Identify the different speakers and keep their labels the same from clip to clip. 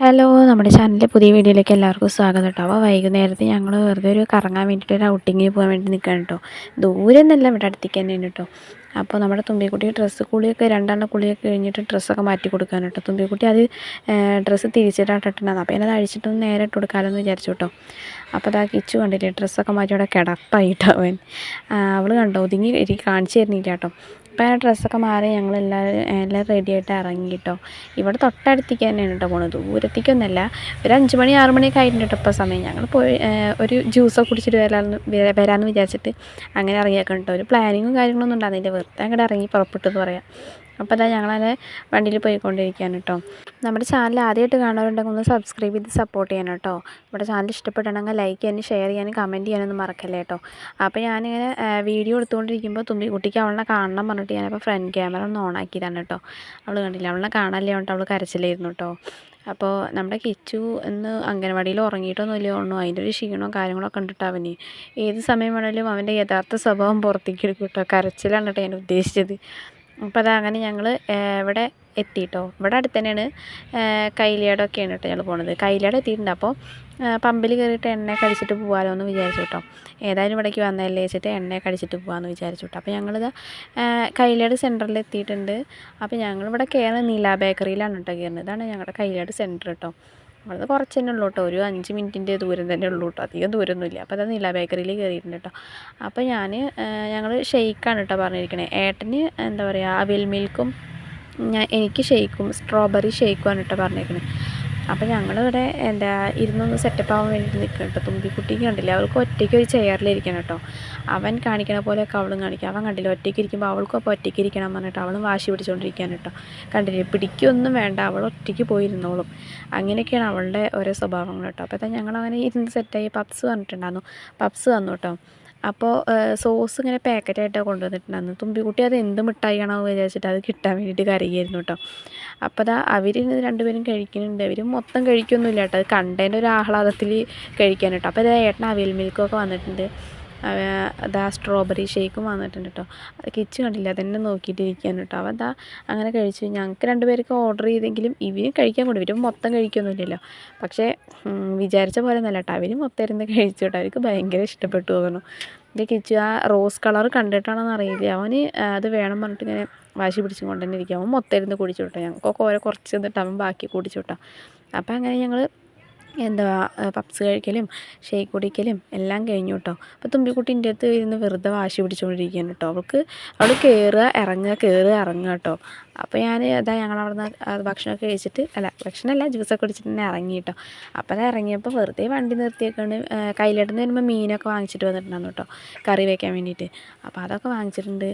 Speaker 1: Hello, നമ്മുടെ ചാനലിലെ പുതിയ വീഡിയോയിലേക്ക് എല്ലാവർക്കും സ്വാഗതം കേട്ടോ. അപ്പോൾ വൈകുന്നേരത്ത് ഞങ്ങൾ വെറുതെ ഒരു കറങ്ങാൻ വേണ്ടിയിട്ട് ഒരു ഔട്ടിങ്ങിന് പോകാൻ വേണ്ടി നിൽക്കുകയാണ് കേട്ടോ. ദൂരെ ഒന്നുമല്ല, ഇവിടെ അടുത്തേക്ക് തന്നെയാണ് കേട്ടോ. അപ്പോൾ നമ്മുടെ തുമ്പിക്കുട്ടി ഡ്രസ്സ് കുളിയൊക്കെ രണ്ടെണ്ണം കുളിയൊക്കെ കഴിഞ്ഞിട്ട് ഡ്രസ്സൊക്കെ മാറ്റി കൊടുക്കാൻ കേട്ടോ. തുമ്പിക്കുട്ടി അത് ഡ്രസ്സ് തിരിച്ചിട്ടിട്ടുണ്ടായിരുന്നു. അപ്പോൾ ഞാനത് അഴിച്ചിട്ടൊന്ന് നേരെ ഇട്ട് കൊടുക്കാമല്ലോ എന്ന് വിചാരിച്ചു കേട്ടോ. അപ്പോൾ അതാ കിച്ചു കണ്ടില്ലേ, ഡ്രസ്സൊക്കെ മാറ്റി അവിടെ കിടപ്പായിട്ട് അവൾ കണ്ടോ ഒതുങ്ങി കാണിച്ചു തരുന്നില്ല കേട്ടോ. അപ്പോൾ ആ ഡ്രസ്സൊക്കെ മാറി എല്ലാം റെഡിയായിട്ട് ഇറങ്ങി കേട്ടോ. ഇവിടെ തൊട്ടടുത്തേക്ക് തന്നെയാണ് കേട്ടോ പോണത്, ദൂരത്തേക്കൊന്നുമല്ല. ഒരു 5 മണി 6 മണിയൊക്കെ ആയിട്ടുണ്ട് കേട്ടോ ഇപ്പോൾ സമയം. ഞങ്ങൾ പോയി ഒരു ജ്യൂസൊക്കെ കുടിച്ചിട്ട് വരാമെന്ന് വിചാരിച്ചിട്ട് അങ്ങനെ ഇറങ്ങിയേക്കാം കേട്ടോ. ഒരു പ്ലാനിങ്ങും കാര്യങ്ങളൊന്നും ഉണ്ടാകുന്നില്ല, വെറുതെ അങ്ങോട്ട് ഇറങ്ങി പുറപ്പെട്ടെന്ന് പറയാം. അപ്പോൾ അതാ ഞങ്ങളത് വണ്ടിയിൽ പോയിക്കൊണ്ടിരിക്കുകയാണ് കേട്ടോ. നമ്മുടെ ചാനൽ ആദ്യമായിട്ട് കാണാറുണ്ടെങ്കിൽ ഒന്ന് സബ്സ്ക്രൈബ് ചെയ്ത് സപ്പോർട്ട് ചെയ്യണം കേട്ടോ. നമ്മുടെ ചാനൽ ഇഷ്ടപ്പെടണമെങ്കിൽ ലൈക്ക് ചെയ്യാനും ഷെയർ ചെയ്യാനും കമൻറ്റ് ചെയ്യാനൊന്നും മറക്കല്ലേ കേട്ടോ. അപ്പോൾ ഞാനിങ്ങനെ വീഡിയോ എടുത്തുകൊണ്ടിരിക്കുമ്പോൾ തുമ്പിക്കുട്ടിക്ക് അവളെ കാണണം പറഞ്ഞിട്ട് ഞാനപ്പോൾ ഫ്രണ്ട് ക്യാമറ ഒന്ന് ഓണാക്കിയതാണ് കേട്ടോ. അവൾ കണ്ടില്ല, അവളെ കാണാനല്ലേ പറഞ്ഞിട്ട് അവൾ കരച്ചിലായിരുന്നു കേട്ടോ. അപ്പോൾ നമ്മുടെ കിച്ചു ഇന്ന് അംഗനവാടിയിൽ ഉറങ്ങിയിട്ടൊന്നുമില്ല തോന്നുന്നു. അതിൻ്റെ ഒരു ക്ഷീണവും കാര്യങ്ങളൊക്കെ കണ്ടിട്ട് അവന് ഏത് സമയം വേണമെങ്കിലും അവൻ്റെ യഥാർത്ഥ സ്വഭാവം പുറത്തേക്ക് എടുക്കും കേട്ടോ. കരച്ചിലാണ് കേട്ടോ ഞാൻ ഉദ്ദേശിച്ചത്. അപ്പോൾ അതങ്ങനെ ഞങ്ങൾ ഇവിടെ എത്തിയിട്ടോ. ഇവിടെ അടുത്ത് തന്നെയാണ് കൈലിയാടൊക്കെയാണ് കേട്ടോ ഞങ്ങൾ പോണത്. കൈലിയാട് എത്തിയിട്ടുണ്ട്. അപ്പോൾ പമ്പിൽ കയറിയിട്ട് എണ്ണ കഴിച്ചിട്ട് പോകാമല്ലോ എന്ന് വിചാരിച്ചു കേട്ടോ. ഏതായാലും ഇവിടേക്ക് വന്നതല്ലേ വെച്ചിട്ട് എണ്ണ കഴിച്ചിട്ട് പോകാമെന്ന് വിചാരിച്ചു കേട്ടോ. അപ്പോൾ ഞങ്ങളിത് കൈലിയാട് സെൻറ്ററിൽ എത്തിയിട്ടുണ്ട്. അപ്പോൾ ഞങ്ങളിവിടെ കയറുന്നത് നീല ബേക്കറിയിലാണ് കേട്ടോ കയറുന്നത്. ഇതാണ് ഞങ്ങളുടെ കൈലിയാട് സെൻറ്റർ കേട്ടോ. അവിടുന്ന് കുറച്ച് തന്നെ ഉള്ളൂ കേട്ടോ, ഒരു 5 മിനിറ്റിൻ്റെ ദൂരം തന്നെ ഉള്ളൂ കേട്ടോ, അധികം ദൂരമൊന്നുമില്ല. അപ്പോൾ അത് നീല ബേക്കറിയിൽ കയറിയിട്ടുണ്ട് കേട്ടോ. അപ്പോൾ ഞങ്ങൾ ഷെയ്ക്കാണ് കേട്ടോ പറഞ്ഞിരിക്കണേ. ഏട്ടന് എന്താ പറയുക അവിൽ മിൽക്കും എനിക്ക് ഷെയ്ക്കും സ്ട്രോബെറി ഷെയ്ക്കുമാണ് കേട്ടോ പറഞ്ഞിരിക്കണേ. അപ്പോൾ ഞങ്ങളിവിടെ ഇരുന്നൊന്ന് സെറ്റപ്പ് ആവാൻ വേണ്ടിയിട്ട് നിൽക്കണം കേട്ടോ. തുമ്പിക്കുട്ടിക്ക് കണ്ടില്ല, അവൾക്ക് ഒറ്റയ്ക്ക് ഒരു ചെയറിലിരിക്കണം കേട്ടോ. അവൻ കാണിക്കണ പോലെയൊക്കെ അവളും കാണിക്കുക. അവൻ കണ്ടില്ല ഒറ്റയ്ക്ക് ഇരിക്കുമ്പോൾ അവൾക്കും അപ്പോൾ ഒറ്റയ്ക്ക് ഇരിക്കണം പറഞ്ഞിട്ട് അവളും വാശി പിടിച്ചുകൊണ്ടിരിക്കാൻ കേട്ടോ. കണ്ടില്ലേ, പിടിക്കൊന്നും വേണ്ട, അവൾ ഒറ്റയ്ക്ക് പോയിരുന്നോളും. അങ്ങനെയൊക്കെയാണ് അവളുടെ ഓരോ സ്വഭാവങ്ങൾ കേട്ടോ. അപ്പോൾ ഞങ്ങളങ്ങനെ ഇരുന്ന് സെറ്റായി. പപ്സ് പറഞ്ഞിട്ടുണ്ടായിരുന്നു, പപ്സ് തന്നു കേട്ടോ. അപ്പോൾ സോസ് ഇങ്ങനെ പാക്കറ്റായിട്ടാണ് കൊണ്ടുവന്നിട്ടുണ്ടായിരുന്നു. തുമ്പിക്കുട്ടി അത് എന്ത് മിഠായിയാണോ വിചാരിച്ചിട്ട് അത് കിട്ടാൻ വേണ്ടിയിട്ട് കരയായിരുന്നു കേട്ടോ. അപ്പോൾ അവർ രണ്ടുപേരും കഴിക്കുന്നുണ്ട്. അവർ മൊത്തം കഴിക്കൊന്നുമില്ല കേട്ടോ, അത് കണ്ടതിൻ്റെ ഒരു ആഹ്ലാദത്തിൽ കഴിക്കാൻ കേട്ടോ. അപ്പോൾ ഏട്ടൻ അവിൽ മിൽക്കൊക്കെ വന്നിട്ടുണ്ട്. അതാ സ്ട്രോബെറി ഷേക്കും വന്നിട്ടുണ്ട് കേട്ടോ. അത് കിച്ചു കണ്ടില്ല, അതെന്നെ നോക്കിയിട്ടിരിക്കുകയാണ് കേട്ടോ. അവൻ അങ്ങനെ കഴിച്ചു. ഞങ്ങൾക്ക് 2 പേർക്ക് ഓർഡർ ചെയ്തെങ്കിലും ഇവരും കഴിക്കാൻ കൊണ്ട് ഇവരും മൊത്തം കഴിക്കൊന്നുമില്ലല്ലോ. പക്ഷേ വിചാരിച്ച പോലെ ഒന്നല്ല കേട്ടോ, അവരും മൊത്തം ഇരുന്ന് കഴിച്ചു കേട്ടോ. അവർക്ക് ഭയങ്കര ഇഷ്ടപ്പെട്ടു തോന്നുന്നു. എൻ്റെ കിച്ചു ആ റോസ് കളർ കണ്ടിട്ടാണെന്ന് അറിയില്ല, അവന് അത് വേണം പറഞ്ഞിട്ട് ഇങ്ങനെ വാശി പിടിച്ചും കൊണ്ട് തന്നെ ഇരിക്കും. അവൻ മൊത്തം ഇരുന്ന് കുടിച്ചു കേട്ടോ. ഞങ്ങൾക്കൊക്കെ കുറച്ച് തന്നിട്ട് അവൻ ബാക്കി കുടിച്ചു കേട്ടോ. അപ്പോൾ അങ്ങനെ ഞങ്ങൾ പപ്സ് കഴിക്കലും ഷേക്ക് കുടിക്കലും എല്ലാം കഴിഞ്ഞു കേട്ടോ. അപ്പോൾ തുമ്പിക്കുട്ടി അടുത്ത് ഇരുന്ന് വെറുതെ വാശി പിടിച്ചുകൊണ്ടിരിക്കുകയാണ് കേട്ടോ. അവൾ കയറുക ഇറങ്ങുക കയറുക ഇറങ്ങുക കേട്ടോ. അപ്പോൾ ഞങ്ങളവിടുന്ന് ഭക്ഷണമൊക്കെ കഴിച്ചിട്ട് ഭക്ഷണമല്ല ജ്യൂസൊക്കെ കുടിച്ചിട്ട് തന്നെ ഇറങ്ങി കേട്ടോ. അപ്പോൾ അത് ഇറങ്ങിയപ്പോൾ വെറുതെ വണ്ടി നിർത്തിയേക്കാണ്. കയ്യിലെടുന്ന് വരുമ്പോൾ മീനൊക്കെ വാങ്ങിച്ചിട്ട് വന്നിട്ടുണ്ടായിരുന്നു കേട്ടോ, കറി വയ്ക്കാൻ വേണ്ടിയിട്ട്. അപ്പോൾ അതൊക്കെ വാങ്ങിച്ചിട്ടുണ്ട്.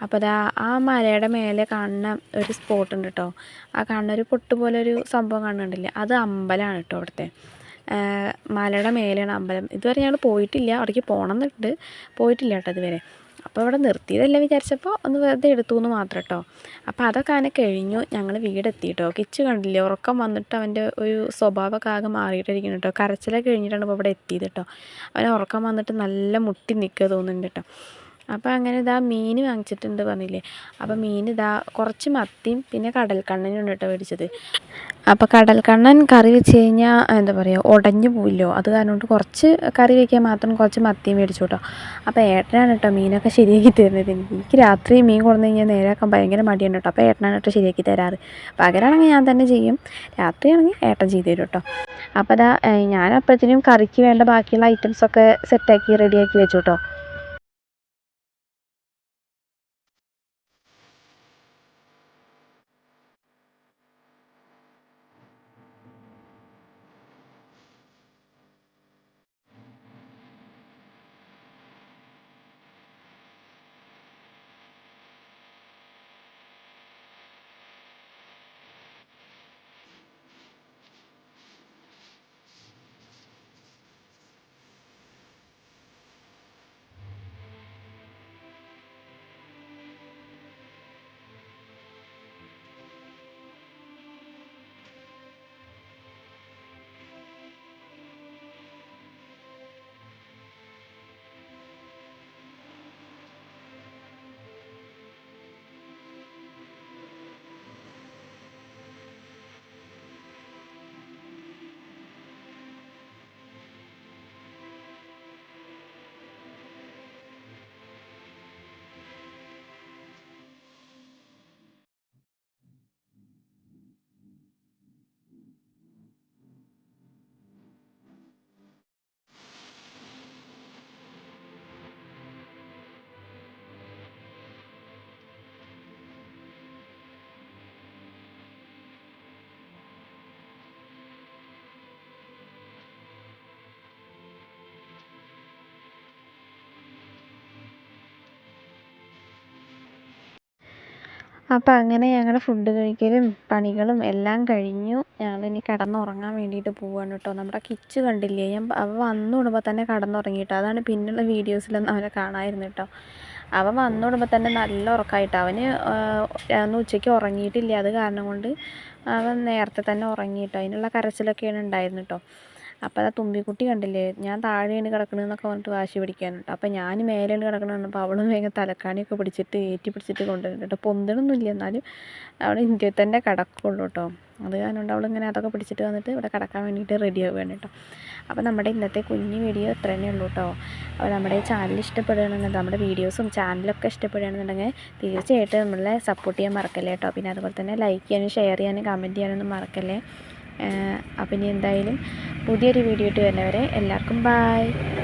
Speaker 1: അപ്പോൾ ആ മലയുടെ മേലെ കാണുന്ന ഒരു സ്പോട്ട് ഉണ്ട് കേട്ടോ. ആ കാണുന്ന ഒരു പൊട്ട് പോലെ ഒരു സംഭവം കാണുന്നുണ്ടല്ലേ, അത് അമ്പലമാണ് കേട്ടോ. അവിടുത്തെ മലയുടെ മേലെയാണ് അമ്പലം. ഇതുവരെ ഞങ്ങൾ പോയിട്ടില്ല, അവിടേക്ക് പോകണം എന്നുണ്ട്, പോയിട്ടില്ല കേട്ടോ ഇതുവരെ. അപ്പോൾ ഇവിടെ നിർത്തിയതല്ല വിചാരിച്ചപ്പോൾ ഒന്ന് വെറുതെ എടുത്തു എന്ന് മാത്രം കേട്ടോ. അപ്പോൾ അതൊക്കെ അങ്ങനെ കഴിഞ്ഞു. ഞങ്ങൾ വീടെത്തി കേട്ടോ. കിച്ചു കണ്ടില്ലേ, ഉറക്കം വന്നിട്ട് അവൻ്റെ ഒരു സ്വഭാവമൊക്കെ ആകെ മാറിയിട്ടിരിക്കുന്നു കേട്ടോ. കരച്ചിലൊക്കെ കഴിഞ്ഞിട്ടാണ് ഇപ്പോൾ ഇവിടെ എത്തിയത് കേട്ടോ. അവന് ഉറക്കം വന്നിട്ട് നല്ല മുട്ടി നിൽക്കുക തോന്നുന്നുണ്ട് കേട്ടോ. അപ്പോൾ അങ്ങനെ മീൻ വാങ്ങിച്ചിട്ടുണ്ട് പറഞ്ഞില്ലേ. അപ്പോൾ മീൻ കുറച്ച് മത്തിയും പിന്നെ കടൽക്കണ്ണനും കേട്ടോ മേടിച്ചത്. അപ്പോൾ കടൽക്കണ്ണൻ കറി വെച്ച് കഴിഞ്ഞാൽ എന്താ പറയുക ഉടഞ്ഞു പോവില്ലോ, അത് കാരണം കൊണ്ട് കുറച്ച് കറി വയ്ക്കാൻ മാത്രം കുറച്ച് മത്തിയും മേടിച്ചു കേട്ടോ. അപ്പോൾ ഏട്ടനാണ് കേട്ടോ മീനൊക്കെ ശരിയാക്കി തരുന്നത്. എനിക്ക് രാത്രി മീൻ കൊണ്ടു കഴിഞ്ഞാൽ നേരെയാക്കാൻ ഭയങ്കര മടിയാണ് കേട്ടോ. അപ്പോൾ ഏട്ടനാണ് കേട്ടോ ശരിയാക്കി തരാറ്. പകരമാണെങ്കിൽ ഞാൻ തന്നെ ചെയ്യും, രാത്രിയാണെങ്കിൽ ഏട്ടൻ ചെയ്ത് തരും കേട്ടോ. അപ്പോൾ ഞാൻ അപ്പോഴത്തേനും കറിക്ക് വേണ്ട ബാക്കിയുള്ള ഐറ്റംസൊക്കെ സെറ്റാക്കി റെഡിയാക്കി വെച്ചു കേട്ടോ. അപ്പം അങ്ങനെ ഞങ്ങളുടെ ഫുഡ് കഴിക്കലും പണികളും എല്ലാം കഴിഞ്ഞു. ഞങ്ങളിനി കിടന്നുറങ്ങാൻ വേണ്ടിയിട്ട് പോവുകയാണ് കേട്ടോ. നമ്മുടെ കിച്ചു കണ്ടില്ലേ, അവൻ വന്നു വിടുമ്പോൾ തന്നെ കിടന്നുറങ്ങിയിട്ടോ. അതാണ് പിന്നെയുള്ള വീഡിയോസിലൊന്നും അവനെ കാണാമായിരുന്നു കേട്ടോ. അവൻ വന്നു വിടുമ്പോൾ തന്നെ നല്ല ഉറക്കമായിട്ടോ. അവന് അന്ന് ഉച്ചയ്ക്ക് ഉറങ്ങിയിട്ടില്ല. അത് കാരണം കൊണ്ട് അവൻ നേരത്തെ തന്നെ ഉറങ്ങിയിട്ടോ. അതിനുള്ള കരച്ചിലൊക്കെയാണ് ഉണ്ടായിരുന്നു കേട്ടോ. അപ്പോൾ ആ തുമ്പിക്കുട്ടി കണ്ടില്ലേ, ഞാൻ താഴെയാണ് കിടക്കണമെന്നൊക്കെ പറഞ്ഞിട്ട് വാശി പിടിക്കാനുണ്ട്. അപ്പോൾ ഞാൻ മേലെയാണ് കിടക്കണമെന്ന് പറഞ്ഞപ്പോൾ അവളും വേഗം തലക്കാണിയൊക്കെ പിടിച്ചിട്ട് ഏറ്റി പിടിച്ചിട്ട് കൊണ്ടുവരുന്നുണ്ട് കേട്ടോ. പൊന്തണമൊന്നുമില്ല, എന്നാലും അവൾ ഇന്ത്യയിൽ തന്നെ കിടക്കുള്ളൂ കേട്ടോ. അത് കാരണം കൊണ്ട് അവളിങ്ങനെ അതൊക്കെ പിടിച്ചിട്ട് വന്നിട്ട് ഇവിടെ കിടക്കാൻ വേണ്ടിയിട്ട് റെഡി ആവുകയാണ് കേട്ടോ. അപ്പോൾ നമ്മുടെ ഇന്നത്തെ കുഞ്ഞു വീഡിയോ ഇത്ര തന്നെ ഉള്ളൂ കേട്ടോ. അപ്പോൾ നമ്മുടെ ചാനൽ ഇഷ്ടപ്പെടുകയാണെന്നുണ്ടെങ്കിൽ, നമ്മുടെ വീഡിയോസും ചാനലൊക്കെ ഇഷ്ടപ്പെടുകയാണെന്നുണ്ടെങ്കിൽ തീർച്ചയായിട്ടും നമ്മളെ സപ്പോർട്ട് ചെയ്യാൻ മറക്കല്ലേ കേട്ടോ. പിന്നെ അതുപോലെ തന്നെ ലൈക്ക് ചെയ്യാനും ഷെയർ ചെയ്യാനും കമൻറ്റ് ചെയ്യാനൊന്നും മറക്കല്ലേ. അപ്പം ഇനി എന്തായാലും പുതിയൊരു വീഡിയോ ഇട്ട് വരുന്നവരെ എല്ലാവർക്കും ബൈ.